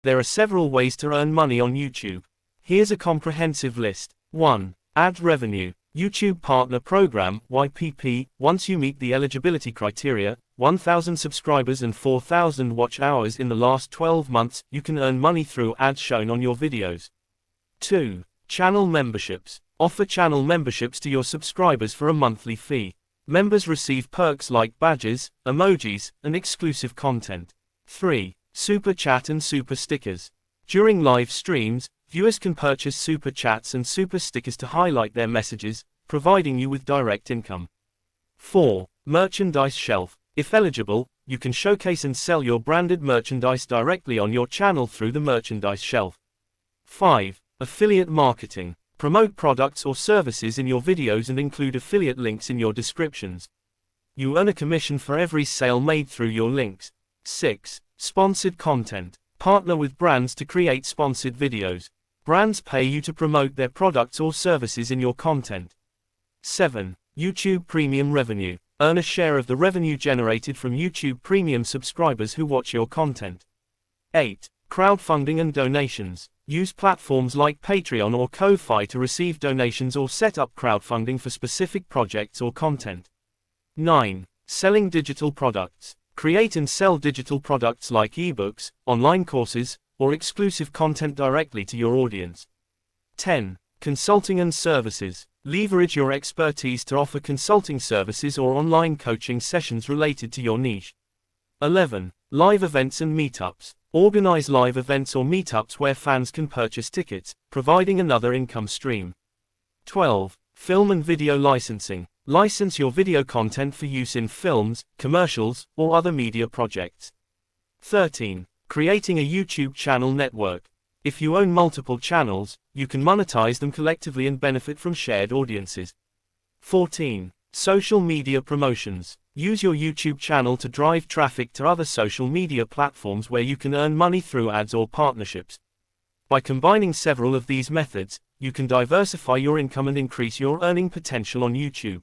There are several ways to earn money on YouTube. Here's a comprehensive list. 1. Ad revenue. YouTube Partner Program (YPP). Once you meet the eligibility criteria, 1,000 subscribers and 4,000 watch hours in the last 12 months, you can earn money through ads shown on your videos. 2. Channel memberships. Offer channel memberships to your subscribers for a monthly fee. Members receive perks like badges, emojis, and exclusive content. 3. Super Chat and Super Stickers. During live streams, viewers can purchase Super Chats and Super Stickers to highlight their messages, providing you with direct income. 4. Merchandise shelf. If eligible, you can showcase and sell your branded merchandise directly on your channel through the merchandise shelf. 5. Affiliate marketing. Promote products or services in your videos and include affiliate links in your descriptions. You earn a commission for every sale made through your links. 6. Sponsored content. Partner with brands to create sponsored videos. Brands pay you to promote their products or services in your content. 7. YouTube Premium revenue. Earn a share of the revenue generated from YouTube Premium subscribers who watch your content. 8. Crowdfunding and donations. Use platforms like Patreon or Ko-Fi to receive donations or set up crowdfunding for specific projects or content. 9. Selling digital products. Create and sell digital products like ebooks, online courses, or exclusive content directly to your audience. 10. Consulting and services. Leverage your expertise to offer consulting services or online coaching sessions related to your niche. 11. Live events and meetups. Organize live events or meetups where fans can purchase tickets, providing another income stream. 12. Film and video licensing. License your video content for use in films, commercials, or other media projects. 13. Creating a YouTube channel network. If you own multiple channels, you can monetize them collectively and benefit from shared audiences. 14. Social media promotions. Use your YouTube channel to drive traffic to other social media platforms where you can earn money through ads or partnerships. By combining several of these methods, you can diversify your income and increase your earning potential on YouTube.